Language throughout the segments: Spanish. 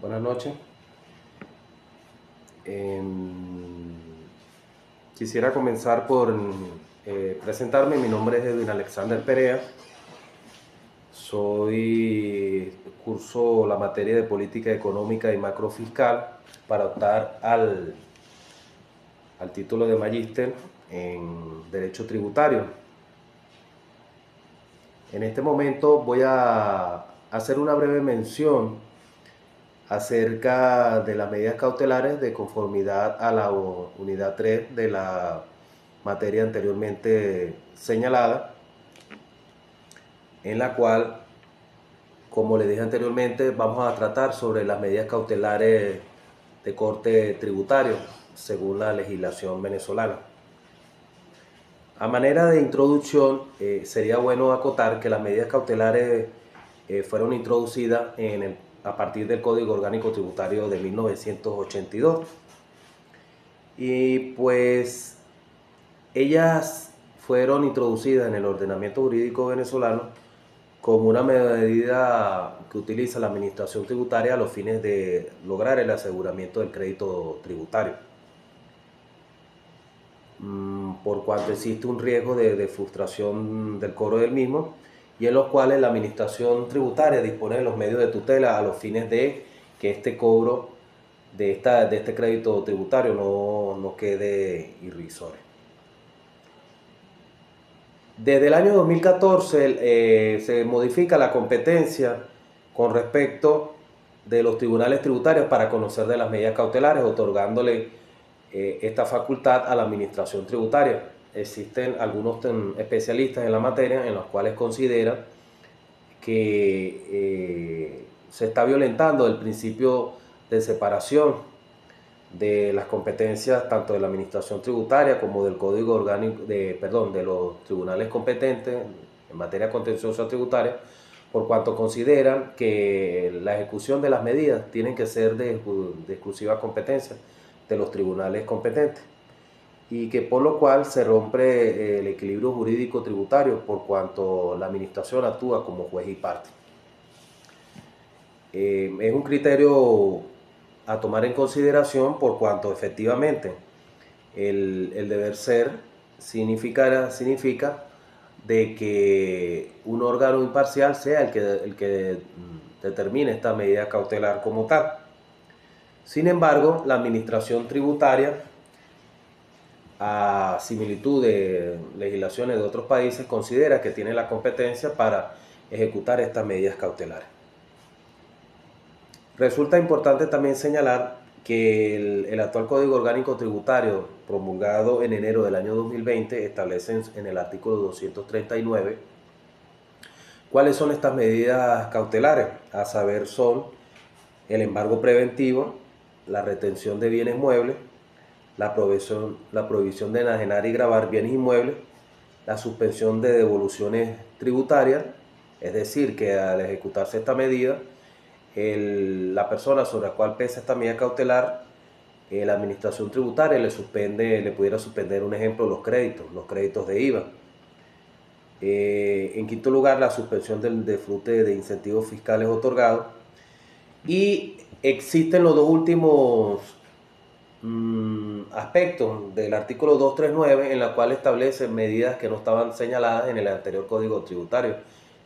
Buenas noches. Em, Quisiera comenzar por presentarme. Mi nombre es Edwin Alexander Perea. Curso la materia de política económica y macrofiscal para optar al título de magíster en Derecho Tributario. En este momento voy a hacer una breve mención acerca de las medidas cautelares de conformidad a la unidad 3 de la materia anteriormente señalada, en la cual, como les dije anteriormente, vamos a tratar sobre las medidas cautelares de corte tributario según la legislación venezolana. A manera de introducción, sería bueno acotar que las medidas cautelares fueron introducidas a partir del Código Orgánico Tributario de 1982. Y pues ellas fueron introducidas en el ordenamiento jurídico venezolano como una medida que utiliza la administración tributaria a los fines de lograr el aseguramiento del crédito tributario, por cuanto existe un riesgo de frustración del cobro del mismo, y en los cuales la administración tributaria dispone de los medios de tutela a los fines de que este cobro de este crédito tributario no quede irrisorio. Desde el año 2014 se modifica la competencia con respecto de los tribunales tributarios para conocer de las medidas cautelares, otorgándole esta facultad a la administración tributaria. Existen algunos especialistas en la materia en los cuales consideran que se está violentando el principio de separación de las competencias tanto de la administración tributaria como del código orgánico de los tribunales competentes en materia contenciosa tributaria, por cuanto consideran que la ejecución de las medidas tienen que ser de exclusiva competencia de los tribunales competentes, y que por lo cual se rompe el equilibrio jurídico tributario por cuanto la administración actúa como juez y parte. Es un criterio a tomar en consideración por cuanto efectivamente el deber ser significa de que un órgano imparcial sea el que determine esta medida cautelar como tal. Sin embargo, la administración tributaria, a similitud de legislaciones de otros países, considera que tiene la competencia para ejecutar estas medidas cautelares. Resulta importante también señalar que el actual Código Orgánico Tributario, promulgado en enero del año 2020, establece en el artículo 239 cuáles son estas medidas cautelares, a saber son el embargo preventivo, la retención de bienes muebles, la prohibición de enajenar y gravar bienes inmuebles, la suspensión de devoluciones tributarias, es decir, que al ejecutarse esta medida, la persona sobre la cual pesa esta medida cautelar, la administración tributaria le pudiera suspender, un ejemplo, los créditos de IVA. En quinto lugar, la suspensión del disfrute de incentivos fiscales otorgados. Y existen los dos últimos aspectos del artículo 239, en la cual establece medidas que no estaban señaladas en el anterior Código Tributario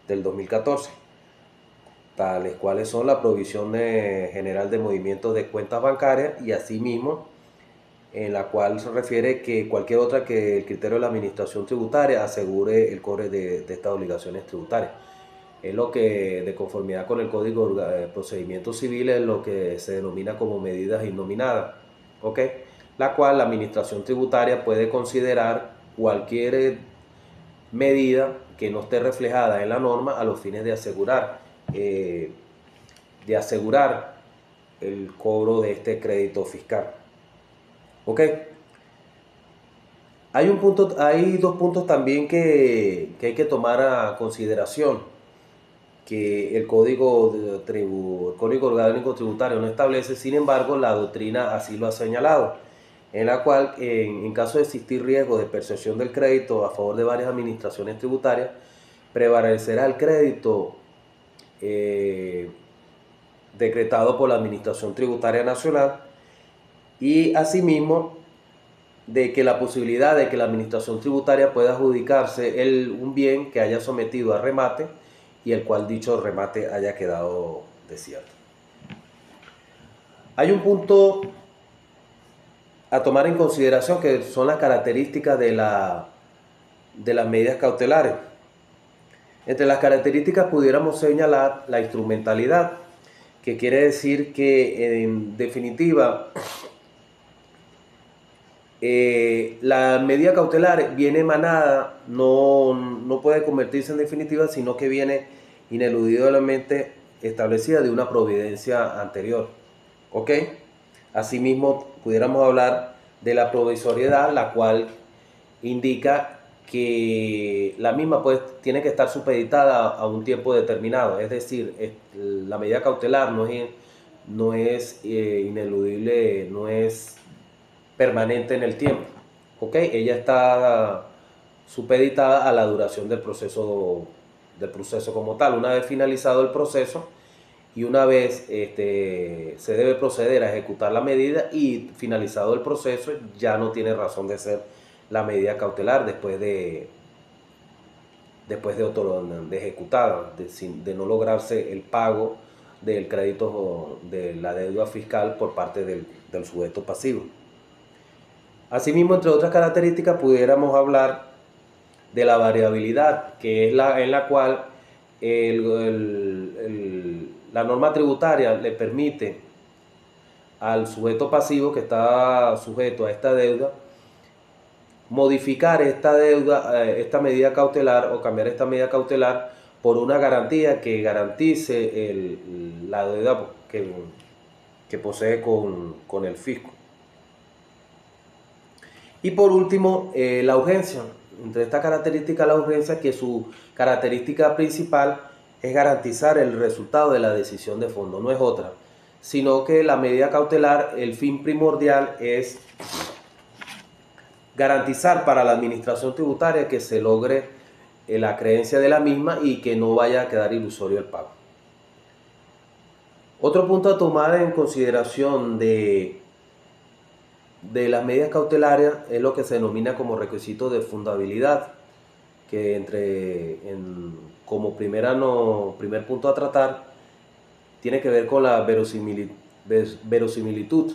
del 2014. Tales cuales son la provisión general de movimientos de cuentas bancarias, y asimismo en la cual se refiere que cualquier otra que el criterio de la administración tributaria asegure el cobre de estas obligaciones tributarias. Es lo que, de conformidad con el Código de Procedimientos Civiles, es lo que se denomina como medidas innominadas, ¿ok? La cual la administración tributaria puede considerar cualquier medida que no esté reflejada en la norma a los fines de asegurar el cobro de este crédito fiscal. ¿Ok? Hay dos puntos también que hay que tomar a consideración, que el Código Orgánico Tributario no establece. Sin embargo, la doctrina así lo ha señalado, en la cual, en caso de existir riesgo de percepción del crédito a favor de varias administraciones tributarias, prevalecerá el crédito decretado por la Administración Tributaria Nacional, y asimismo de que la posibilidad de que la Administración Tributaria pueda adjudicarse un bien que haya sometido a remate y el cual dicho remate haya quedado desierto. Hay un punto a tomar en consideración que son las características de las medidas cautelares. Entre las características pudiéramos señalar la instrumentalidad, que quiere decir que en definitiva la medida cautelar viene emanada, no puede convertirse en definitiva, sino que viene ineludiblemente establecida de una providencia anterior. ¿Ok? Asimismo, pudiéramos hablar de la provisoriedad, la cual indica que la misma tiene que estar supeditada a un tiempo determinado, es decir, la medida cautelar no es ineludible, no es permanente en el tiempo, ¿ok? Ella está supeditada a la duración del proceso como tal. Una vez finalizado el proceso y una vez se debe proceder a ejecutar la medida y finalizado el proceso, ya no tiene razón de ser la medida cautelar después de ejecutada, de no lograrse el pago del crédito de la deuda fiscal por parte del sujeto pasivo. Asimismo, entre otras características, pudiéramos hablar de la variabilidad, que es en la cual la norma tributaria le permite al sujeto pasivo que está sujeto a esta deuda modificar esta medida cautelar o cambiar esta medida cautelar por una garantía que garantice la deuda que posee con el fisco. Y por último, la urgencia. Entre estas características, la urgencia, que su característica principal es garantizar el resultado de la decisión de fondo, no es otra, sino que la medida cautelar, el fin primordial es garantizar para la administración tributaria que se logre la creencia de la misma y que no vaya a quedar ilusorio el pago. Otro punto a tomar en consideración de las medidas cautelares es lo que se denomina como requisito de fundabilidad, que como primer punto a tratar tiene que ver con la verosimilitud,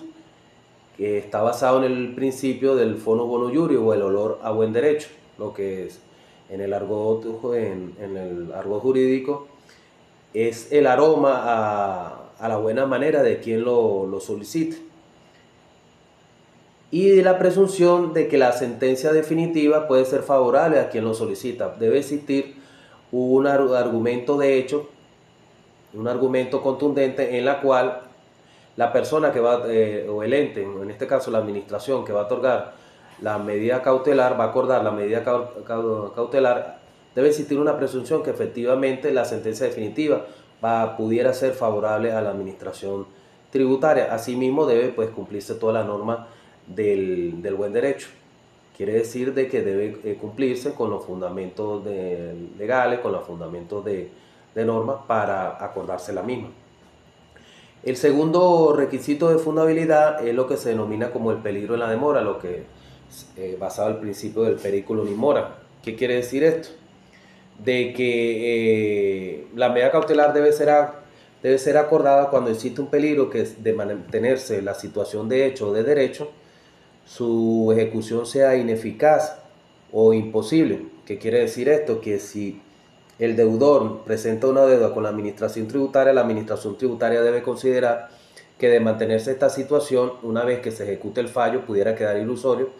que está basado en el principio del fonus bono iuris o el olor a buen derecho, lo que es en el argot jurídico es el aroma a la buena manera de quien lo solicite, y de la presunción de que la sentencia definitiva puede ser favorable a quien lo solicita. Debe existir un argumento de hecho, un argumento contundente en la cual la persona que va, o el ente, en este caso la administración que va a otorgar la medida cautelar, va a acordar la medida cautelar, debe existir una presunción que efectivamente la sentencia definitiva pudiera ser favorable a la administración tributaria. Asimismo debe cumplirse toda la norma del buen derecho. Quiere decir de que debe cumplirse con los fundamentos legales, con los fundamentos de normas para acordarse la misma. El segundo requisito de fundabilidad es lo que se denomina como el peligro en la demora, lo que es basado en el principio del periculum in mora. ¿Qué quiere decir esto? De que la medida cautelar debe ser acordada cuando existe un peligro que es de mantenerse la situación de hecho o de derecho, su ejecución sea ineficaz o imposible. ¿Qué quiere decir esto? Que si el deudor presenta una deuda con la administración tributaria debe considerar que de mantenerse esta situación, una vez que se ejecute el fallo, pudiera quedar ilusorio,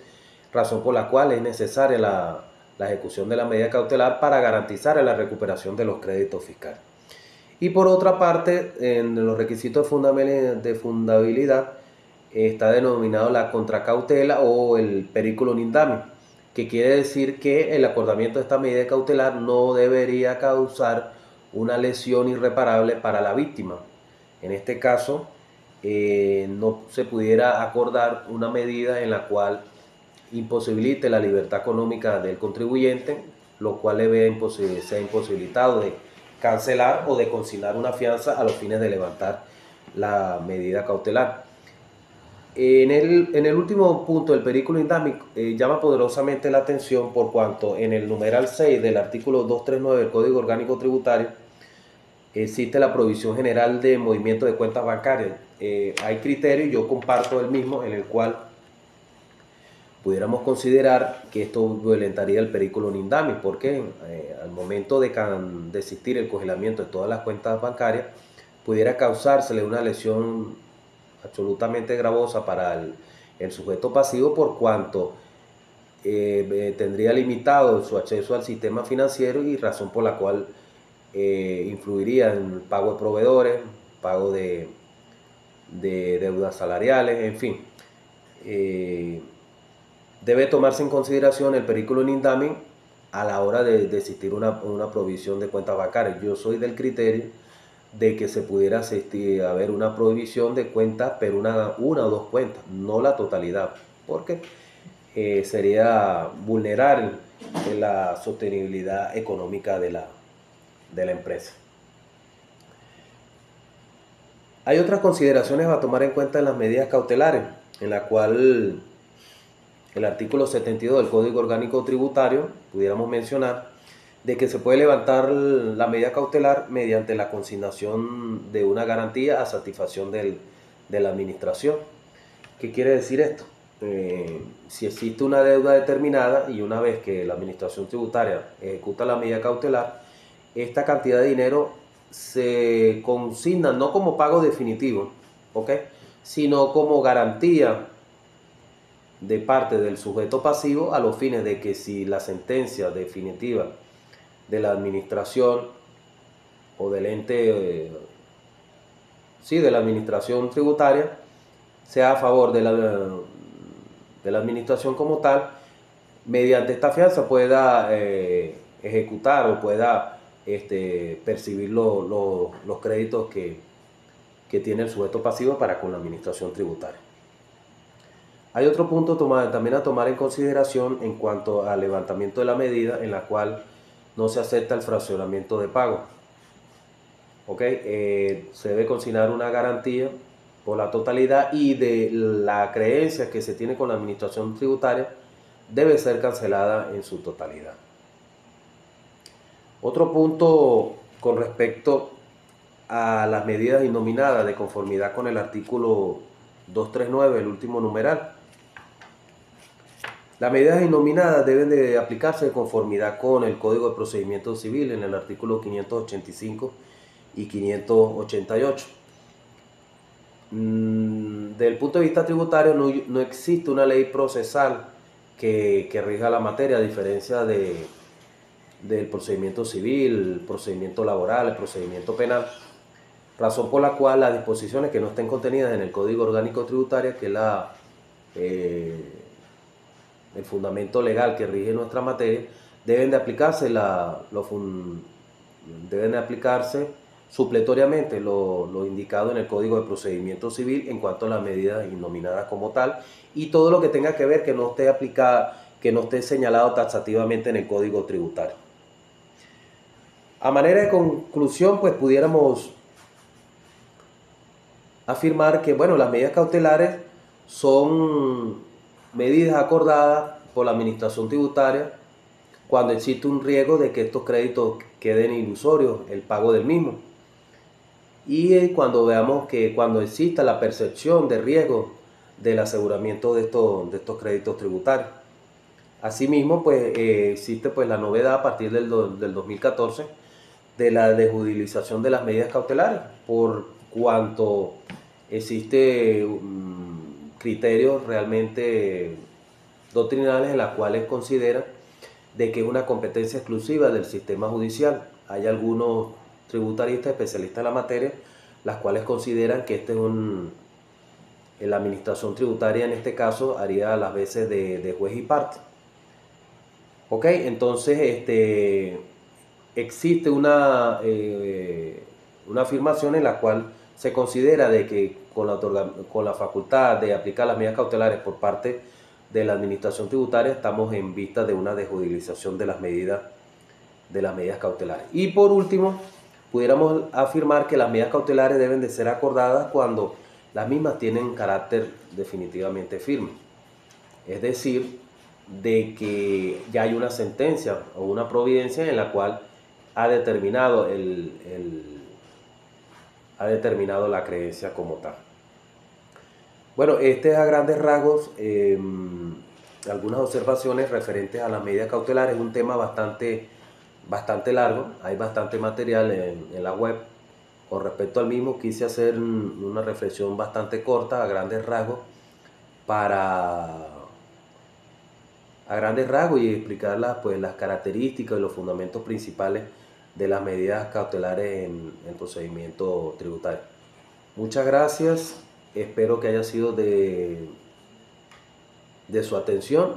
razón por la cual es necesaria la ejecución de la medida cautelar para garantizar la recuperación de los créditos fiscales. Y por otra parte, en los requisitos de fundabilidad está denominado la contracautela o el periculum in damne, que quiere decir que el acordamiento de esta medida cautelar no debería causar una lesión irreparable para la víctima. En este caso, no se pudiera acordar una medida en la cual imposibilite la libertad económica del contribuyente, lo cual sea imposibilitado de cancelar o de consignar una fianza a los fines de levantar la medida cautelar. En el último punto, el periculum indamni llama poderosamente la atención por cuanto en el numeral 6 del artículo 239 del Código Orgánico Tributario existe la provisión general de movimiento de cuentas bancarias. Hay criterios, yo comparto el mismo, en el cual pudiéramos considerar que esto violentaría el periculum indamni, porque al momento de existir el congelamiento de todas las cuentas bancarias, pudiera causársele una lesión absolutamente gravosa para el sujeto pasivo, por cuanto tendría limitado su acceso al sistema financiero, y razón por la cual influiría en el pago de proveedores, pago de deudas salariales, en fin. Debe tomarse en consideración el periculum indamni a la hora de existir una prohibición de cuentas bancarias. Yo soy del criterio de que se pudiera haber una prohibición de cuentas, pero una o dos cuentas, no la totalidad, porque sería vulnerar la sostenibilidad económica de la empresa. Hay otras consideraciones a tomar en cuenta en las medidas cautelares, en la cual el artículo 72 del Código Orgánico Tributario, pudiéramos mencionar, de que se puede levantar la medida cautelar mediante la consignación de una garantía a satisfacción de la administración. ¿Qué quiere decir esto? Si existe una deuda determinada y una vez que la administración tributaria ejecuta la medida cautelar, esta cantidad de dinero se consigna no como pago definitivo, ¿ok?, sino como garantía de parte del sujeto pasivo, a los fines de que si la sentencia definitiva de la administración o del ente, de la administración tributaria, sea a favor de la administración como tal, mediante esta fianza pueda ejecutar o pueda percibir los créditos que tiene el sujeto pasivo para con la administración tributaria. Hay otro punto también a tomar en consideración en cuanto al levantamiento de la medida, en la cual no se acepta el fraccionamiento de pago. Se debe consignar una garantía por la totalidad, y de la creencia que se tiene con la administración tributaria debe ser cancelada en su totalidad. Otro punto con respecto a las medidas innominadas de conformidad con el artículo 239, el último numeral. Las medidas innominadas deben de aplicarse de conformidad con el Código de Procedimiento Civil en el artículo 585 y 588. Del punto de vista tributario no existe una ley procesal que rija la materia, a diferencia del procedimiento civil, el procedimiento laboral, el procedimiento penal, razón por la cual las disposiciones que no estén contenidas en el Código Orgánico Tributario, que es el fundamento legal que rige nuestra materia, deben de aplicarse supletoriamente lo indicado en el Código de Procedimiento Civil en cuanto a las medidas innominadas como tal, y todo lo que tenga que ver que no esté señalado taxativamente en el Código Tributario. A manera de conclusión, pues pudiéramos afirmar que, las medidas cautelares son medidas acordadas por la administración tributaria cuando existe un riesgo de que estos créditos queden ilusorios, el pago del mismo, y cuando veamos que cuando exista la percepción de riesgo del aseguramiento de estos créditos tributarios. Asimismo, existe la novedad a partir del 2014 de la desjudicialización de las medidas cautelares, por cuanto existe criterios realmente doctrinales en los cuales considera de que es una competencia exclusiva del sistema judicial. Hay algunos tributaristas especialistas en la materia, las cuales consideran que la administración tributaria en este caso haría a las veces de juez y parte. Entonces existe una afirmación en la cual se considera de que con la facultad de aplicar las medidas cautelares por parte de la administración tributaria estamos en vista de una desjudicialización de las medidas cautelares. Y por último, pudiéramos afirmar que las medidas cautelares deben de ser acordadas cuando las mismas tienen carácter definitivamente firme. Es decir, de que ya hay una sentencia o una providencia en la cual ha determinado, ha determinado la creencia como tal. Bueno, este es a grandes rasgos algunas observaciones referentes a las medidas cautelares. Es un tema bastante largo, hay bastante material en la web. Con respecto al mismo, quise hacer una reflexión bastante corta, a grandes rasgos, y explicar pues, las características y los fundamentos principales de las medidas cautelares en el procedimiento tributario. Muchas gracias, espero que haya sido de su atención.